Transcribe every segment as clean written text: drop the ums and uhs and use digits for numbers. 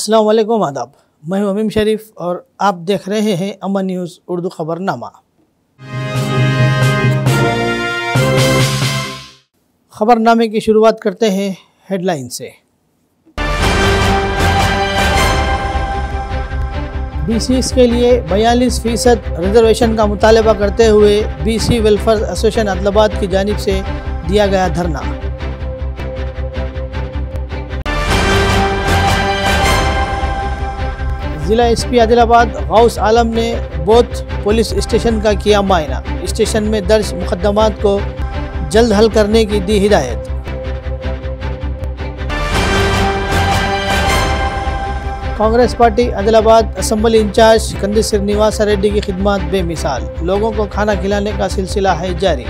अस्सलाम वालेकुम आदाब। मैं हूं अमीम शरीफ और आप देख रहे हैं अमन न्यूज़ उर्दू खबरनामा। खबरनामे की शुरुआत करते हैं हेडलाइन से। बीसीस के लिए 42% रिजर्वेशन का मुतालबा करते हुए बीसी वेलफेयर एसोसिएशन आदिलाबाद की जानिब से दिया गया धरना। जिला एसपी आदिलाबाद गौस आलम ने बोथ पुलिस स्टेशन का किया मायना। स्टेशन में दर्ज मुकदमात को जल्द हल करने की दी हिदायत। Congress party Adilabad assembly in charge Kandi Srinivas Reddy की खिदमत बेमिसाल। लोगों को खाना खिलाने का सिलसिला है जारी।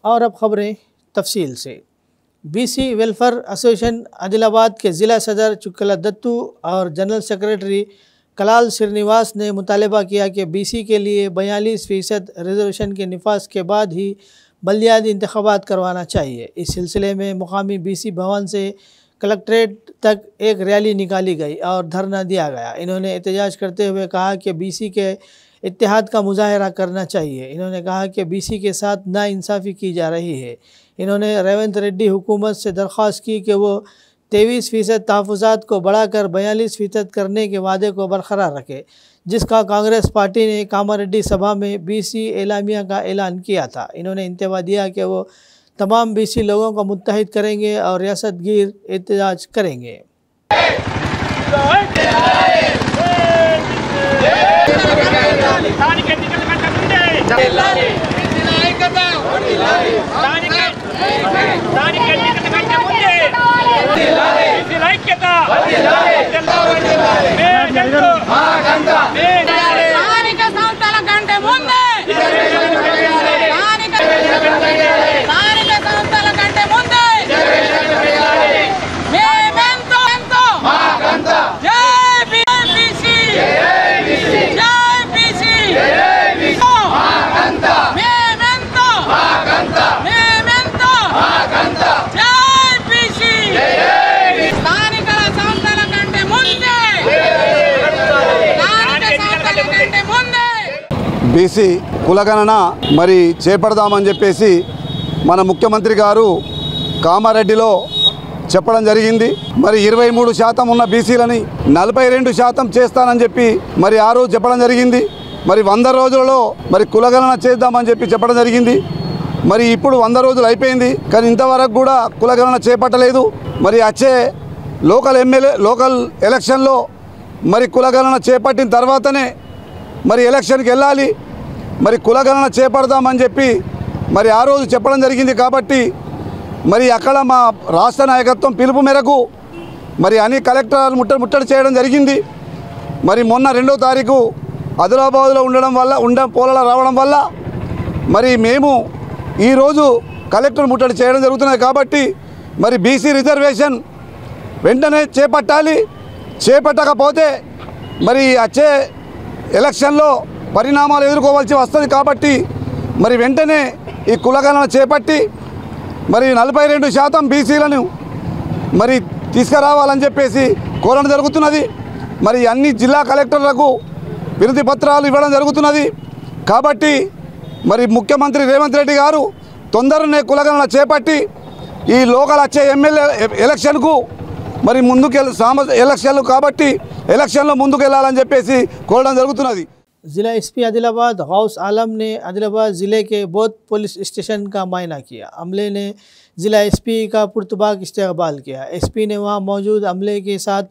और अब खबरें तफसील से। बीसी वेलफेयर एसोसिएशन आदिलाबाद के ज़िला सदर चुक्कला दत्तू और जनरल सेक्रेटरी कलाल श्रीनिवास ने मुतालबा किया कि बीसी के लिए 42% रिजर्वेशन के निफाज के बाद ही बल्दियाती इंतखाबात करवाना चाहिए। इस सिलसिले में मुकामी बीसी भवन से कलेक्ट्रेट तक एक रैली निकाली गई और धरना दिया गया। इन्होंने एहतजाज करते हुए कहा कि बीसी के इत्तेहाद का मुजाहरा करना चाहिए। इन्होंने कहा कि बीसी के साथ नाइंसाफ़ी की जा रही है। इन्होंने रेवंत रेड्डी हुकूमत से दरख्वास्त की कि वो 23% तहफ़्फ़ुज़ात को बढ़ाकर 42% करने के वादे को बरकरार रखे, जिसका कांग्रेस पार्टी ने कामारेड्डी सभा में बीसी एलामिया का ऐलान किया था। इन्होंने इंतवा दिया कि वो तमाम बीसी लोगों को मुत्तहिद करेंगे और रियासत गिर एहतजाज करेंगे। బీసీ కులగణన మరి చేపడదామని చెప్పేసి మన ముఖ్యమంత్రి గారు కామారెడ్డిలో చెప్పడం జరిగింది। మరి 23% ఉన్న బీసీలని 42% చేస్తానని చెప్పి మరి ఆ రోజు చెప్పడం జరిగింది। మరి 100 రోజులలో మరి కులగణన చేద్దామని చెప్పడం జరిగింది। మరి ఇప్పుడు 100 రోజులు అయిపోయింది, కానీ ఇంతవరకు కూడా కులగణన చేపట్టలేదు। మరి వచ్చే లోకల్ ఎలక్షన్లో మరి కులగణన చేపట్టిన తర్వాతనే మరి ఎలక్షన్కి వెళ్ళాలి। మరి కులగణన చేపడదామని చెప్పి మరి ఆ రోజు చెప్పడం జరిగింది। కాబట్టి మరి అక్కడ మా రాష్ట్ర నాయకత్వం పిలుపు మేరకు మరి అన్ని కలెక్టర్ ముట్టడి చేయడం జరిగింది। మరి మొన్న 2వ తారీఖు ఆదిలాబాద్లో పోలలో రావడం వల్ల మరి మేము ఈరోజు కలెక్టర్ ముట్టడి చేయడం జరుగుతున్నది। కాబట్టి మరి బీసీ రిజర్వేషన్ వెంటనే చేపట్టాలి। చేపట్టకపోతే మరి వచ్చే ఎలక్షన్లో పరిణామాలు ఎదుర్కోవాల్సి వస్తుంది। కాబట్టి మరి వెంటనే ఈ కులగణన చేపట్టి మరి 42% బీసీలను మరి తీసుకురావాలని చెప్పేసి కోరడం జరుగుతున్నది। మరి అన్ని జిల్లా కలెక్టర్లకు వినతి పత్రాలు ఇవ్వడం జరుగుతున్నది। కాబట్టి మరి ముఖ్యమంత్రి రేవంత్ రెడ్డి గారు తొందరనే కులగణన చేపట్టి ఈ లోకల్ వచ్చే ఎమ్మెల్యే ఎలక్షన్కు మరి ఎలక్షన్లు కాబట్టి ఎలక్షన్లో ముందుకు వెళ్ళాలని చెప్పేసి కోరడం జరుగుతున్నది। ज़िला एसपी आदिलाबाद गौस आलम ने आदिलाबाद ज़िले के बोथ पुलिस स्टेशन का मायना किया। अमले ने ज़िला एसपी का पुरतबाक इस्तकबाल किया। एसपी ने वहां मौजूद अमले के साथ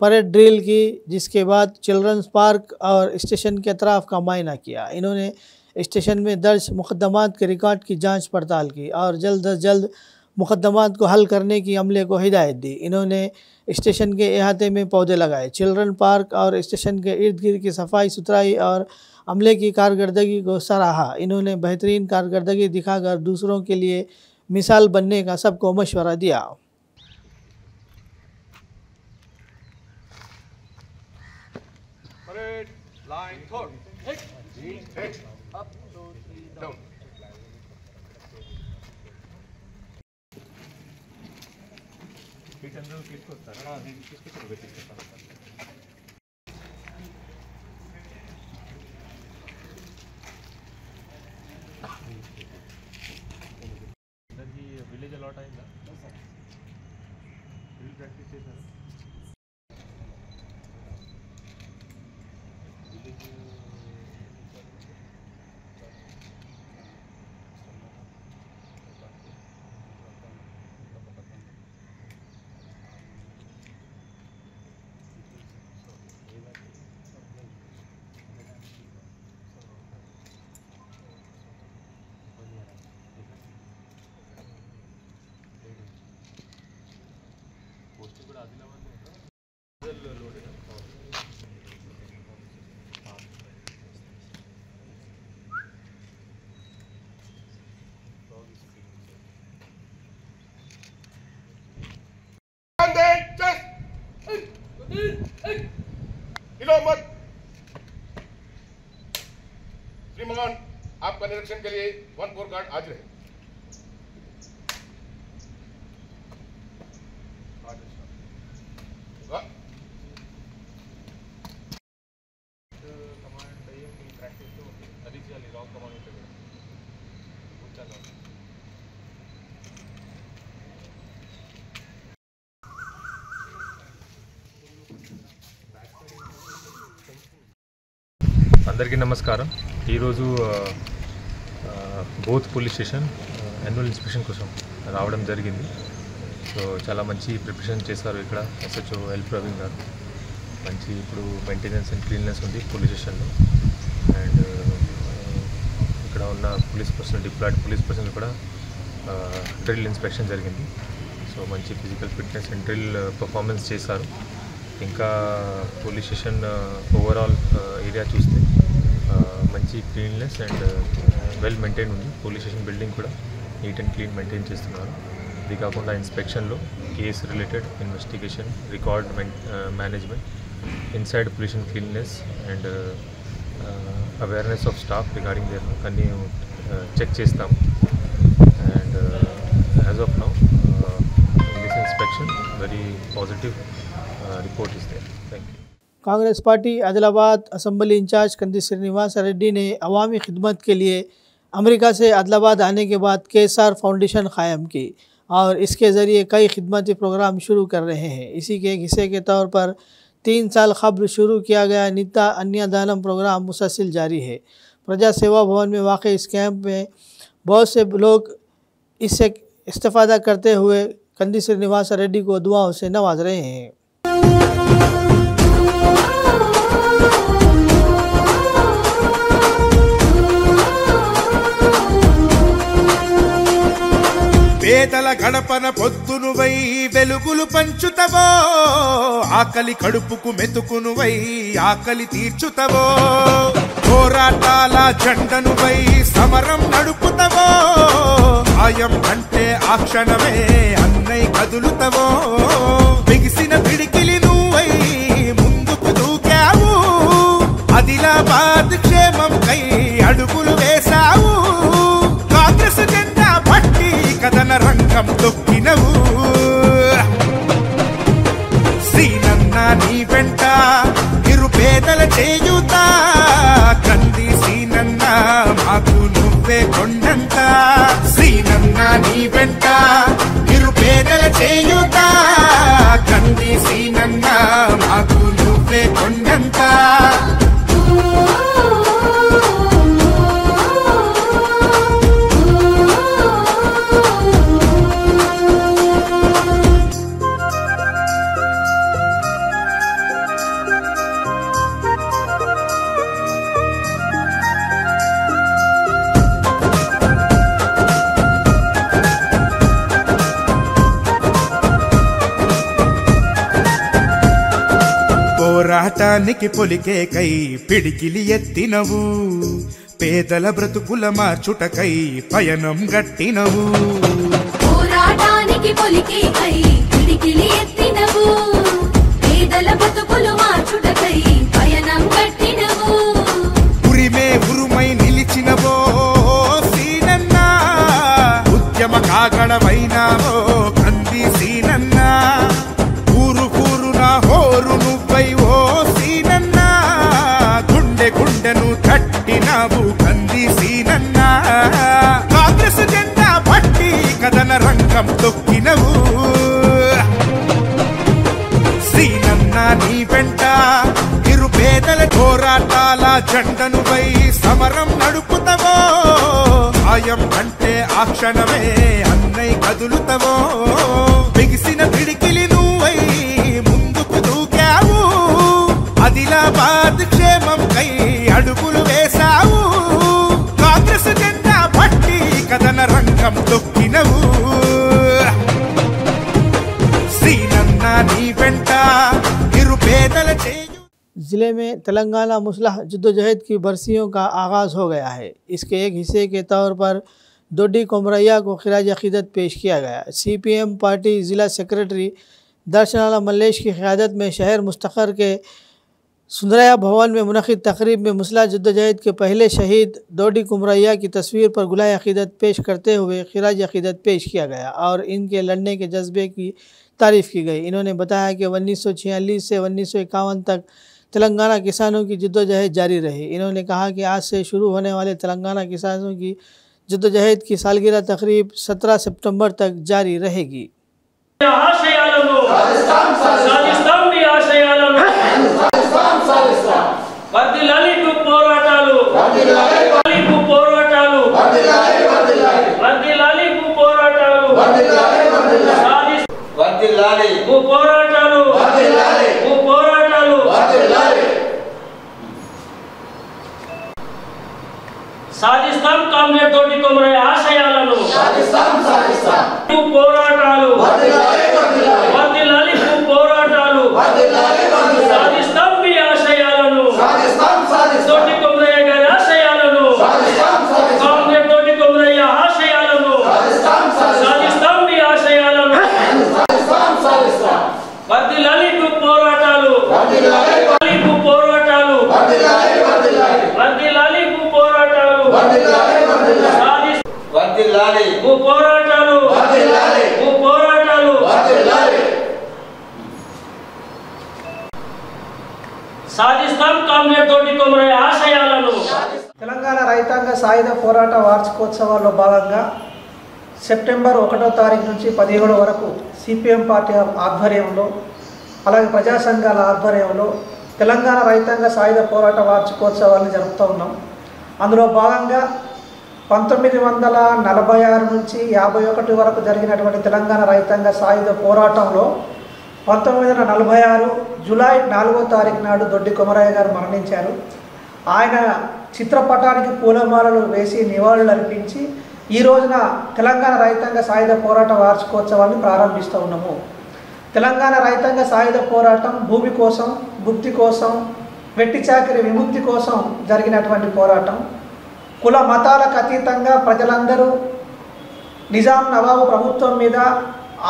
परेड ड्रिल की, जिसके बाद चिल्ड्रंस पार्क और स्टेशन के अतराफ़ का मायना किया। इन्होंने स्टेशन में दर्ज मुकदमात के रिकॉर्ड की जाँच पड़ताल की और जल्द अज जल्द मुकदमात को हल करने की अमले को हिदायत दी। इन्होंने स्टेशन के अहाते में पौधे लगाए। चिल्ड्रन पार्क और स्टेशन के इर्द गिर्द की सफाई सुथराई और अमले की कारकर्दगी को सराहा। इन्होंने बेहतरीन कारकर्दगी दिखाकर दूसरों के लिए मिसाल बनने का सबको मशवरा दिया। విలేజ్ అలాట్ అయిందా ప్రాక్టీస్ చేశారు పోస్టింగ్ కూడా ఆదిలాబాద్లో లోడ్ श्रीमान आपका निरीक्षण के लिए 1-4 गार्ड हाजिर है। కమాండ్ అయ్యి మీ ప్రాక్టీస్ అది చేయాలి రాంగ్ కమాండ్ ఉంటుంది కూర్చోాలి అందరికీ నమస్కారం. ఈరోజు both police station annual inspection కోసం రావడం జరిగింది. సో చాలా మంచి ప్రిపరేషన్ చేశారు ఇక్కడ ఎస్హెచ్ఓ ఎల్ ప్రవీణ్ గారు. మంచి ఇప్పుడు మెయింటెనెన్స్ అండ్ క్లీన్నెస్ ఉంది పోలీస్ స్టేషన్లో. అండ్ ఇక్కడ ఉన్న police personnel deployed police personnel కూడా డ్రిల్ ఇన్స్పెక్షన్ జరిగింది. సో మంచి physical fitness and drill performance చేశారు. ఇంకా పోలీస్ స్టేషన్ ఓవరాల్ ఏరియా చూస్తే మంచి క్లీన్లెస్ అండ్ వెల్ మెయింటైన్ ఉంది. పోలీస్ స్టేషన్ బిల్డింగ్ కూడా నీట్ అండ్ క్లీన్ మెయింటైన్ చేస్తున్నారు. ఇది కాకుండా ఇన్స్పెక్షన్లో case related investigation, record management, inside pollution cleanness and awareness of staff regarding their అన్నీ చెక్ చేస్తాం. And as of now in this inspection very positive report is there. Thank you. Congress party Adilabad assembly in charge Kandi Srinivas Reddy ने अवामी खिदमत के लिए America से आदिलाबाद आने के बाद KSR फाउंडेशन कायम की और इसके ज़रिए कई खिदमती प्रोग्राम शुरू कर रहे हैं. इसी के हिस्से के तौर पर 3 साल कबल शुरू किया गया नित्या अन्नदानम प्रोग्राम मुसलसल जारी है. प्रजा सेवा भवन में वाक़ इस कैंप में बहुत से लोग इससे इस्तेफ़ादा करते हुए कंदी श्रीनिवास रेड्डी को दुआओं से नवाज रहे हैं. పేదల గడపన పొద్దునువై వెలుగులు పంచుతవో, ఆకలి కడుపుకు మెతుకునువై ఆకలి తీర్చుతవో, పోరాటాల జెండనువై సమరం నడుపుతవో, ఆయం అంటే ఆ క్షణమే అన్నై కదులుతవో, బిగిసిన పిడికిలి నువ్వై ముందుకు దూకావు, ఆదిలాబాద్ క్షేమం కై అడుగులు వేశావు, కాంగ్రెస్ జెండా పట్టి కథన రంగం తొక్కినవు, శ్రీనన్న నీ వెంట నిరుపేదల చేయుతా, కంది శ్రీనన్న మాకు నువ్వే కొండంత, శ్రీనన్న నీ వెంట నిరుపేదల చేయుతా, కంది శ్రీనన్న మాకు నువ్వే కొండంత. పోరాటానికి పొలికేకై పిడికిలి ఎత్తినవు, పేదల బ్రతుకుల మార్చుటకై పయనం గట్టినవు, పోరాటానికి పొలికేకై పిడికిలి ఎత్తినవు, పేదల బ్రతుకులు మార్చుటకై పయనం గట్టినవు, ఉరిమే ఉరుమై నిలిచినవో సీనన్న, ఉద్యమ కాగడవైనావో కంది సీనన్న, పల్లె గుండెను తట్టినావు కంది సీనన్నా కాంగ్రెస్ జెండా పట్టి కథన రంగం తొక్కినవు సీనన్న నీ వెంట నిరుపేదల పోరాటాల జెండను పై సమరం నడుపుతావో సాయం అంటే ఆ క్షణమే అన్నయ్య కదులుతావో బిగిసిన పిడికిలి నువ్వై ముందుకు దూకావు ఆదిలాబాద్ క్షేమం కై అడుగులు వేశావు కాంగ్రెస్ జెండా పట్టి కథన రంగం తొక్కినవు శ్రీనన్న నీ వెంట నిరుపేదల ज़िले में तेलंगाना मुस्लिह जद्दोजहद की बरसियों का आगाज़ हो गया है। इसके एक हिस्से के तौर पर दोडी कोमरैया को खिराज अक़ीदत पेश किया गया। CPM पार्टी ज़िला सेक्रेटरी दर्शनाला मल्लेश की क़यादत में शहर मुस्तक़र के सुंदरया भवन में मुनक़िद तक़रीब में मुस्लिह जद्दोजहद के पहले शहीद दोडी कोमरैया की तस्वीर पर गुलाए अक़ीदत पेश करते हुए खिराज अक़ीदत पेश किया गया और इनके लड़ने के जज्बे की तारीफ़ की गई। इन्होंने बताया कि 1946 से 1951 तक तेलंगाना किसानों की जद्दोजहद जारी रही। इन्होंने कहा कि आज से शुरू होने वाले तेलंगाना किसानों की जद्दोजहद की सालगिरह तकरीब 17 सितंबर तक जारी रहेगी। సాధిస్తాం కామ్రేడ్ తోటి కొమరయ్య ఆశయాలను పోరాటాలు వర్ధిల్లాలి పోరాటాలు సాధిస్తాం మీ ఆశయాలను తోటి కొమరయ్య గారి ఆశయాలను కామ్రేడ్ తోటి కొమరయ్య ఆశయాలను సాధిస్తాం మీ ఆశయాలను వర్ధిల్లాలి పోరాటాలు పోరాటాలు వర్ధిల్లాలి పోరాటాలు పోరాటాలు సాధిస్తాం కామ్రేడ్ తోటి కొమరయ్య ఆశయాలను. తెలంగాణ రైతాంగ సాయుధ పోరాట వార్షికోత్సవాల్లో భాగంగా సెప్టెంబర్ 1వ తారీఖు నుంచి 17 వరకు CPM పార్టీ ఆధ్వర్యంలో అలాగే ప్రజా సంఘాల ఆధ్వర్యంలో తెలంగాణ రైతాంగ సాయుధ పోరాట వార్షికోత్సవాలను జరుపుతూ ఉన్నాం. అందులో భాగంగా 1946 నుంచి 51 వరకు జరిగినటువంటి తెలంగాణ రైతాంగ సాయుధ పోరాటంలో 1946 జూలై 4వ తారీఖు నాడు దొడ్డి కొమరయ్య గారు మరణించారు. ఆయన చిత్రపటానికి పూలమాలలు వేసి నివాళులు అర్పించి ఈ రోజున తెలంగాణ రైతాంగ సాయుధ పోరాట వార్షికోత్సవాన్ని ప్రారంభిస్తూ ఉన్నాము. తెలంగాణ రైతాంగ సాయుధ పోరాటం భూమి కోసం, భుక్తి కోసం, వెట్టి చాకిరి విముక్తి కోసం జరిగినటువంటి పోరాటం. కుల మతాలకు అతీతంగా ప్రజలందరూ నిజాం నవాబు ప్రభుత్వం మీద,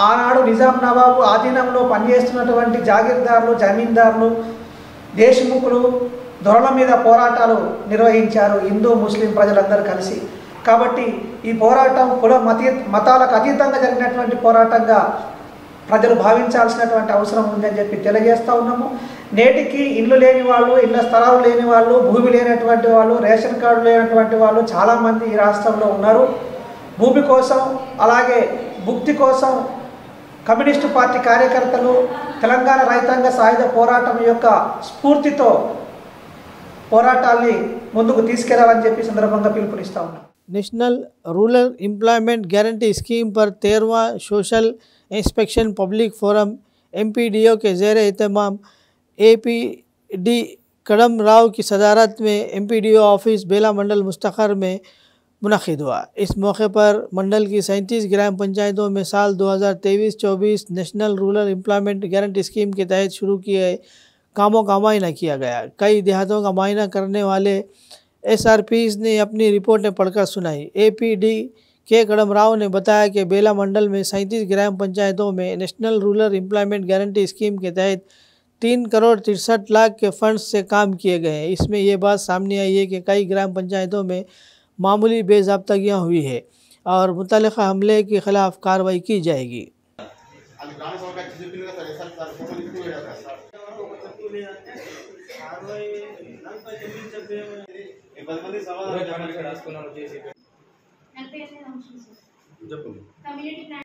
ఆనాడు నిజాం నవాబు ఆధీనంలో పనిచేస్తున్నటువంటి జాగీర్దారులు, జమీందారులు, దేశముఖులు, దొరల మీద పోరాటాలు నిర్వహించారు హిందూ ముస్లిం ప్రజలందరూ కలిసి. కాబట్టి ఈ పోరాటం కుల మతాలకు అతీతంగా జరిగినటువంటి పోరాటంగా ప్రజలు భావించాల్సినటువంటి అవసరం ఉందని చెప్పి తెలియజేస్తూ ఉన్నాము. నేటికి ఇల్లు లేని వాళ్ళు, ఇళ్ళ స్థలాలు లేని వాళ్ళు, భూమి లేనటువంటి వాళ్ళు, రేషన్ కార్డు లేనటువంటి వాళ్ళు చాలామంది ఈ రాష్ట్రంలో ఉన్నారు. భూమి కోసం అలాగే భుక్తి కోసం కమ్యూనిస్టు పార్టీ కార్యకర్తలు తెలంగాణ రైతాంగ సాయుధ పోరాటం యొక్క స్ఫూర్తితో పోరాటాన్ని ముందుకు తీసుకెళ్లాలని చెప్పి సందర్భంగా పిలుపునిస్తా ఉన్నాం. National rural employment guarantee scheme पर 13वां social inspection public forum MPDO के ज़ेर एहतमाम APD कड़म राव की सदारत में MPDO ऑफिस बेला मंडल मुस्तखर में मुनक़िद हुआ। इस मौके पर मंडल की 37 ग्राम पंचायतों में साल 2023-24 national rural employment guarantee scheme के तहत शुरू किए कामों का मुआयना किया गया। कई देहातों का मुआयना करने वाले SRPs ने अपनी रिपोर्टें पढ़कर सुनाई। APD के कड़म राव ने बताया कि बेला मंडल में 37 ग्राम पंचायतों में national rural employment guarantee scheme के तहत 3 करोड़ 63 लाख के फंड्स से काम किए गए हैं। इसमें ये बात सामने आई है कि कई ग्राम पंचायतों में मामूली बेज़ाब्तगियाँ हुई है और मुतल्लिक़ा हमले के ख़िलाफ़ कार्रवाई की जाएगी।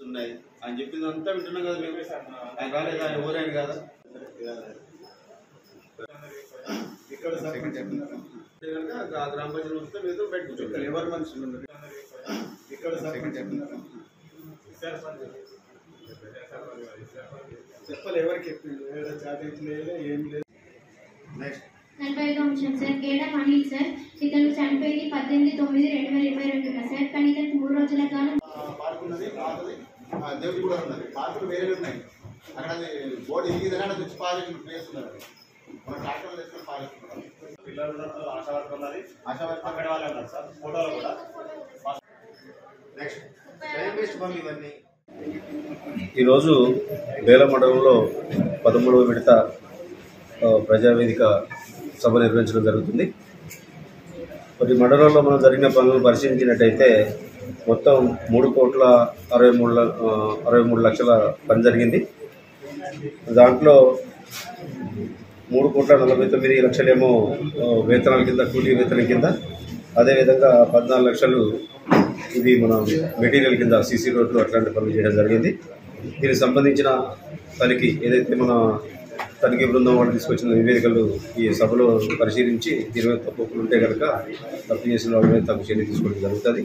ఉన్నాయి ఆయన చెప్పిందంతా వింటున్నాం కదా మేము. ఆయన రాలేదా, ఆయన ఊరైన కదా ఇక్కడ గ్రామ పంచాయతీ వస్తే మీరు బయట కూర్చోండి. ఎవరు మనుషులు ఉన్నారు ఇక్కడ చెప్పాలి ఎవరికి చెప్పింది ఏం లేదు. నెక్స్ట్ 45వ అంశం సార్ కేడం అనిల్ సార్. ఇతను చనిపోయింది 18/9/2022 సార్. కానీ ఇతనికి 3 రోజుల కాలం పార్కున్నది దేవుడి కూడా ఉన్నది. పార్కులు వేరే ఉన్నాయి. అక్కడ బోర్డు ఇరిగిదని అక్కడ వచ్చి పార్కింగ్ ప్లేస్ ఉన్నది. మన ట్రాక్టర్లు తెచ్చుకొని పార్కింగ్ పిల్లలు ఆశావర్కం ఉన్నది. ఆశావర్కం అక్కడ వాళ్ళు ఉన్నారు సార్ ఫోటోలు కూడా. నెక్స్ట్ ఇవన్నీ ఈరోజు బేల మండలంలో 13వ విడత ప్రజావేదిక సభ నిర్వహించడం జరుగుతుంది. మరి మండలంలో మనం జరిగిన పనులను పరిశీలించినట్టయితే మొత్తం 3,63 లక్షల పని జరిగింది. దాంట్లో 3,49 లక్షలేమో వేతనాల కింద, కూలీ వేతనం కింద, అదేవిధంగా 14 లక్షలు ఇది మన మెటీరియల్ కింద సీసీ రోడ్లు అట్లాంటి పనులు చేయడం జరిగింది. దీనికి సంబంధించిన తనిఖీ ఏదైతే మన తనిఖీ బృందం వాళ్ళు తీసుకొచ్చిన నివేదికలు ఈ సభలో పరిశీలించి దీని మీద తప్పులు ఉంటే కనుక తప్పు చేసిన వాళ్ళ మీద తప్పు చర్య తీసుకోవడం జరుగుతుంది.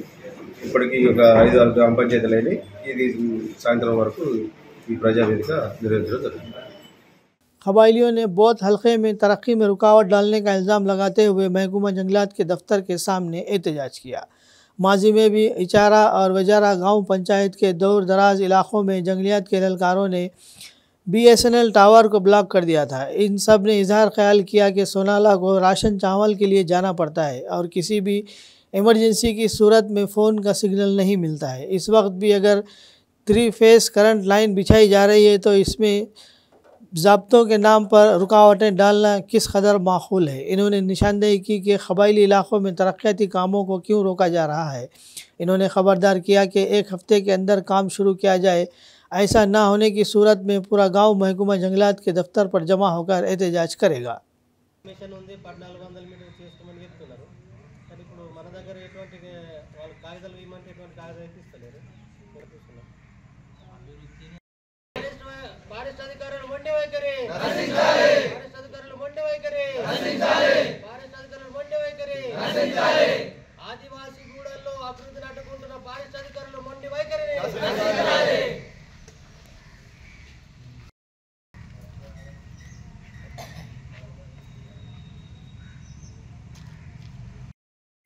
ఇప్పటికీ ఒక 5-6 గ్రామ పంచాయతీలు అయినాయి. ఇది సాయంత్రం వరకు ఈ ప్రజావేదిక నిర్వహించడం జరుగుతుంది. कबाइलियों ने बौद्ध हल्के में तरक्की में रुकावट डालने का इल्ज़ाम लगाते हुए महकूमा जंगलात के दफ्तर के सामने एहतजाज किया। माजी में भी इचारा और वजारा गांव पंचायत के दूर दराज इलाकों में जंगलियात के एहलकारों ने BSNL टावर को ब्लॉक कर दिया था। इन सब ने इजहार ख्याल किया कि सोनाला को राशन चावल के लिए जाना पड़ता है और किसी भी इमरजेंसी की सूरत में फ़ोन का सिग्नल नहीं मिलता है। इस वक्त भी अगर 3 फेस करंट लाइन बिछाई जा रही है तो इसमें ज़ाब्तों के नाम पर रुकावटें डालना किस कदर माकूल है। इन्होंने निशानदेही की कि कबाइली इलाक़ों में तरक्याती कामों को क्यों रोका जा रहा है। इन्होंने ख़बरदार किया कि 1 हफ़्ते के अंदर काम शुरू किया जाए। ऐसा ना होने की सूरत में पूरा गांव महकूमा जंगलात के दफ्तर पर जमा होकर एहतजाज करेगा। ఆదివాసీ గూడల్లో అభివృద్ధిని అడ్డుకుంటున్న పారిశ్రామికీకరణలు మొండి వైఖరిని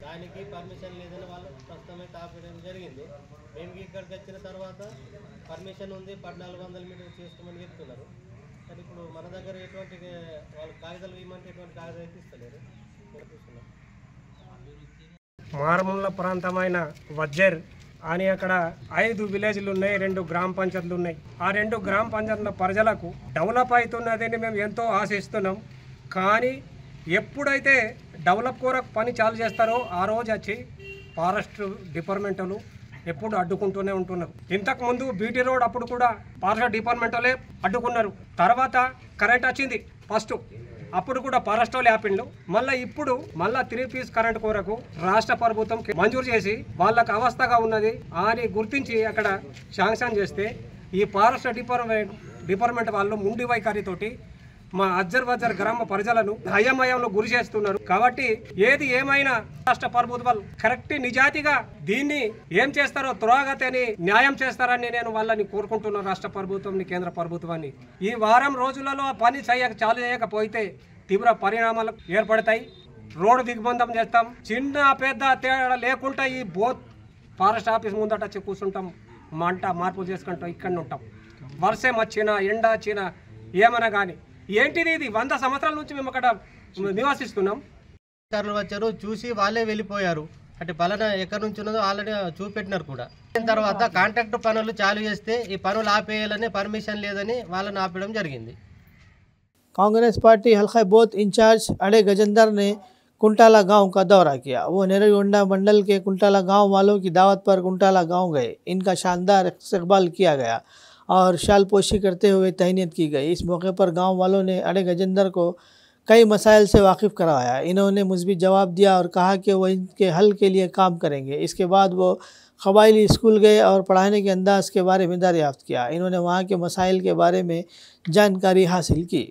దానికి పర్మిషన్ లేదని వాళ్ళు ప్రస్తుతమే తాపేయడం జరిగింది. మేము ఇక్కడికి వచ్చిన తర్వాత పర్మిషన్ ఉంది, 1400 మీటర్లు చేసుకోమని చెప్తున్నారు. కానీ ఇప్పుడు మన దగ్గర ఎటువంటి వాళ్ళు కాగితాలు ఇవ్వమంటే ఎటువంటి కాగితాలు అయితే ఇస్తలేరు. మారుమూల ప్రాంతమైన వజ్జర్ అని అక్కడ 5 విలేజ్లు ఉన్నాయి, 2 గ్రామ పంచాయతీలు ఉన్నాయి. ఆ 2 గ్రామ పంచాయతీల ప్రజలకు డెవలప్ అవుతున్నదని మేము ఎంతో ఆశిస్తున్నాం. కానీ ఎప్పుడైతే డెవలప్ కొరకు పని చాలు చేస్తారో ఆ రోజు వచ్చి ఫారెస్ట్ డిపార్ట్మెంట్లు ఎప్పుడు అడ్డుకుంటూనే ఉంటున్నారు. ఇంతకుముందు బీటీ రోడ్ అప్పుడు కూడా ఫారెస్ట్ డిపార్ట్మెంట్లే అడ్డుకున్నారు. తర్వాత కరెంట్ వచ్చింది ఫస్ట్, అప్పుడు కూడా ఫారెస్ట్ వాళ్ళు ఆపిండ్లు. మళ్ళీ ఇప్పుడు 3 పీస్ కరెంట్ కొరకు రాష్ట్ర ప్రభుత్వం మంజూరు చేసి వాళ్ళకు అవస్థగా ఉన్నది అని గుర్తించి అక్కడ శాంక్షన్ చేస్తే ఈ ఫారెస్ట్ డిపార్ట్మెంట్ వాళ్ళు ముండి వైఖరితోటి మా అజ్జర్ గ్రామ ప్రజలను అయోమయంలో గురి చేస్తున్నారు. కాబట్టి ఏది ఏమైనా రాష్ట్ర ప్రభుత్వాలు కరెక్ట్ నిజాయితీగా దీన్ని ఏం చేస్తారో త్వరగతిని న్యాయం చేస్తారని నేను వాళ్ళని కోరుకుంటున్నాను. రాష్ట్ర ప్రభుత్వాన్ని, కేంద్ర ప్రభుత్వాన్ని ఈ వారం రోజులలో పని చాలు చేయకపోతే తీవ్ర పరిణామాలు ఏర్పడతాయి. రోడ్డు దిగ్బంధం చేస్తాం. చిన్న పెద్ద తేడా లేకుండా ఈ బోత్ ఫారెస్ట్ ఆఫీస్ ముందట వచ్చి కూర్చుంటాం, మంట మార్పులు చేసుకుంటాం, ఇక్కడ ఉంటాం. వర్షం వచ్చినా ఎండ వచ్చినా ఏమన్నా కానీ ఏంటిది ఇది 100 సంవత్సరాల నుంచి మేము అక్కడ నివాసిస్తున్నాం. అధికారులు వచ్చారు, చూసి వాళ్ళే వెళ్ళిపోయారు. అంటే పలానా ఎక్కడి నుంచి ఉన్నదో ఆల్రెడీ చూపెట్టినారు కూడా. తర్వాత కాంట్రాక్ట్ పనులు చాలు చేస్తే ఈ పనులు ఆపేయాలని పర్మిషన్ లేదని వాళ్ళని ఆపేయడం జరిగింది. कांग्रेस पार्टी हल्का बौद्ध इंचार्ज अड़े गजेंद्र ने कुंटाला गांव का दौरा किया। वो नेरेगोंडा मंडल के कुंटाला गांव वालों की दावत पर कुंटाला गांव गए। इनका शानदार इस्तकबाल किया गया और शाल पोशी करते हुए तहनीत की गई। इस मौके पर गांव वालों ने अड़े गजेंद्र को कई मसाइल से वाकिफ़ करवाया। इन्होंने मुस्बित जवाब दिया और कहा कि वो इनके हल के लिए काम करेंगे। इसके बाद वो कबायली स्कूल गए और पढ़ाने के अंदाज़ के बारे में दरियाफ़्त किया। इन्होंने वहाँ के मसाइल के बारे में जानकारी हासिल की।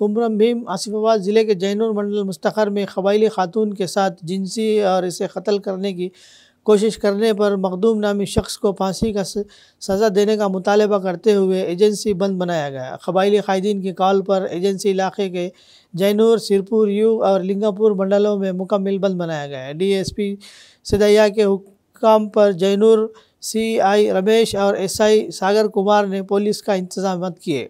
कुमरम भीम आसिफाबाद ज़िले के जैनूर मंडल मुस्तखर में कबायली खातून के साथ जिनसी और इसे कत्ल करने की कोशिश करने पर मखदूम नामी शख्स को फांसी का सज़ा देने का मुतालबा करते हुए एजेंसी बंद बनाया गया। कबायली कायदीन की कॉल पर एजेंसी इलाके के जैनूर, सिरपुर यू और लिंगापुर मंडलों में मुकम्मल बंद बनाया गया है। DSP सिदैया के हुक्म पर जैनूर CI रमेश और SI सागर कुमार ने पुलिस का इंतजाम किए।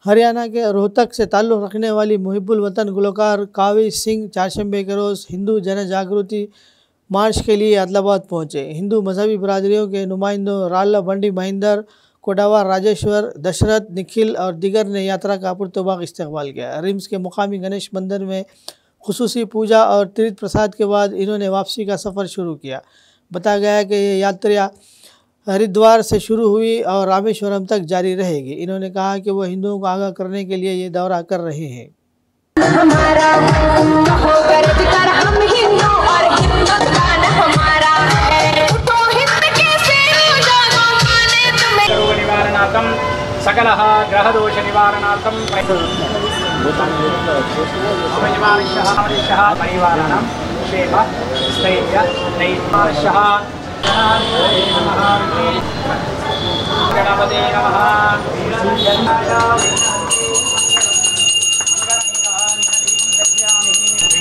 हरियाणा के रोहतक से ताल्लुक़ रखने वाली मुहिब्बुल वतन गुलकार काविश सिंह चारशंबे के रोज़ हिंदू जन जागृति मार्च के लिए आदिलाबाद पहुँचे। हिंदू मजहबी बरादरियों के नुमाइंदों राल्ला बंडी महेंद्र, कोडावा राजेश्वर, दशरथ, निखिल और दिगर ने यात्रा का पुरतबाक इस्तकबाल किया। रिम्स के मुकामी गणेश मंदिर में खुसूसी पूजा और तीर्थ प्रसाद के बाद इन्होंने वापसी का सफ़र शुरू किया। बताया गया कि ये यात्रा हरिद्वार से शुरू हुई और रामेश्वरम तक जारी रहेगी। इन्होंने कहा कि वो हिंदुओं को आगाह करने के लिए ये दौरा कर रहे हैं। हमारा हो गरज कर हम हिंदू और हिंदुस्तान हमारा है। तो हिंद के सिर जानो माने तुम्हें रोग निवारणार्थम सकलः ग्रह दोष निवारणार्थम परिवाराणां क्षेम स्थैर्य नैर्मार्षः गणपते नमः।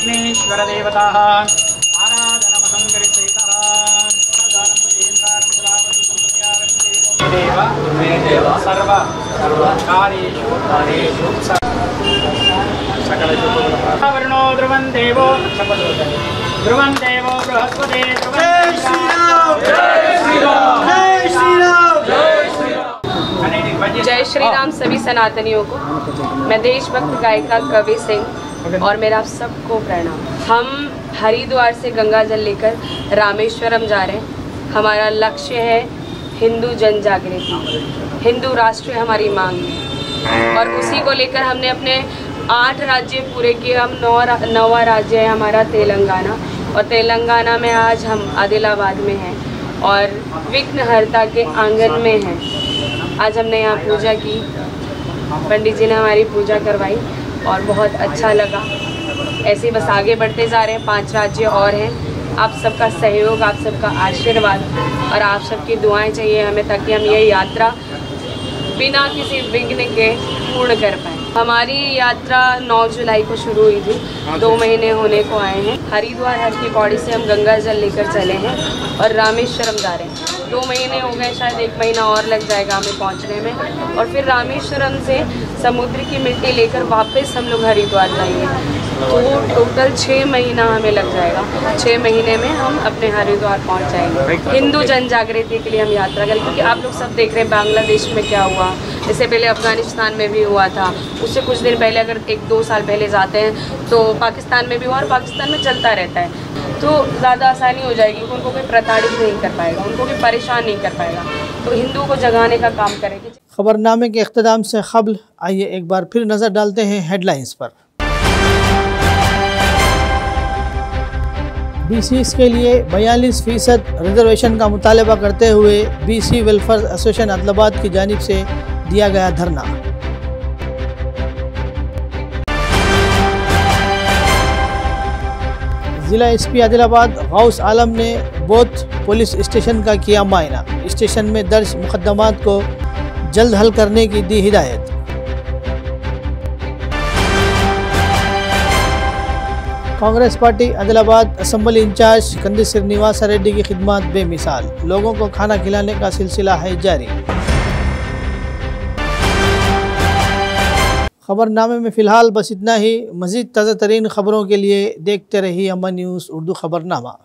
विघ्नेश्वर देवताः आराधनमहं करिष्येतः देव सर्व कार्येषु वर्णो ध्रुवं देवो ध्रुवं देवो बृहस्पति जय श्री राम सभी सनातनियों को। मैं देशभक्त गायिका कवि सिंह और मेरा सबको प्रणाम। हम हरिद्वार से गंगा जल लेकर रामेश्वरम जा रहे हैं। हमारा लक्ष्य है हिंदू जन जागृति, हिंदू राष्ट्र हमारी मांग है और उसी को लेकर हमने अपने 8 राज्य पूरे किए। हम 9वां राज्य है हमारा तेलंगाना और तेलंगाना में आज हम आदिलाबाद में हैं और विघ्नहर्ता के आंगन में हैं। आज हमने यहाँ पूजा की, पंडित जी ने हमारी पूजा करवाई और बहुत अच्छा लगा। ऐसे बस आगे बढ़ते जा रहे हैं। 5 राज्य और हैं। आप सबका सहयोग, आप सबका आशीर्वाद और आप सबकी दुआएं चाहिए हमें, ताकि हम ये यात्रा बिना किसी विघ्न के पूर्ण कर पाएँ। हमारी यात्रा 9 जुलाई को शुरू हुई थी, 2 महीने होने को आए हैं। हरिद्वार हर की पौड़ी से हम गंगा जल लेकर चले हैं और रामेश्वरम जा रहे हैं। 2 महीने हो गए, शायद 1 महीना और लग जाएगा हमें पहुंचने में और फिर रामेश्वरम से समुद्र की मिट्टी लेकर वापस हम लोग हरिद्वार जाएंगे। तो टोटल 6 महीना हमें लग जाएगा। 6 महीने में हम अपने हरिद्वार पहुंच जाएंगे। हिंदू जन जागृति के लिए हम यात्रा करें, क्योंकि आप लोग सब देख रहे हैं बांग्लादेश में क्या हुआ, इससे पहले अफगानिस्तान में भी हुआ था, उससे कुछ दिन पहले अगर 1-2 साल पहले जाते हैं तो पाकिस्तान में भी हुआ और पाकिस्तान में चलता रहता है। तो ज़्यादा आसानी हो जाएगी, उनको कोई प्रताड़ित नहीं कर पाएगा, उनको कोई परेशान नहीं कर पाएगा। तो हिंदुओं को जगाने का काम करेंगे। खबरनामे के इख्तिताम से क़ब्ल आइए एक बार फिर नज़र डालते हैं हेडलाइंस पर। BCs के लिए 42% रिजर्वेशन का मुतालबा करते हुए BC वेलफेयर एसोसिएशन आदिलाबाद की जानिब से दिया गया धरना। जिला SP आदिलाबाद गौस आलम ने बोथ पुलिस स्टेशन का किया मायना। स्टेशन में दर्ज मुकदमात को जल्द हल करने की दी हिदायत। Congress party Adilabad assembly in charge Kandi Srinivas Reddy की खिदमत बेमिसाल, लोगों को खाना खिलाने का सिलसिला है जारी। खबरनामे में फ़िलहाल बस इतना ही। मज़ीद ताज़ा तरीन खबरों के लिए देखते रहिए अमन न्यूज़ उर्दू खबरनामा।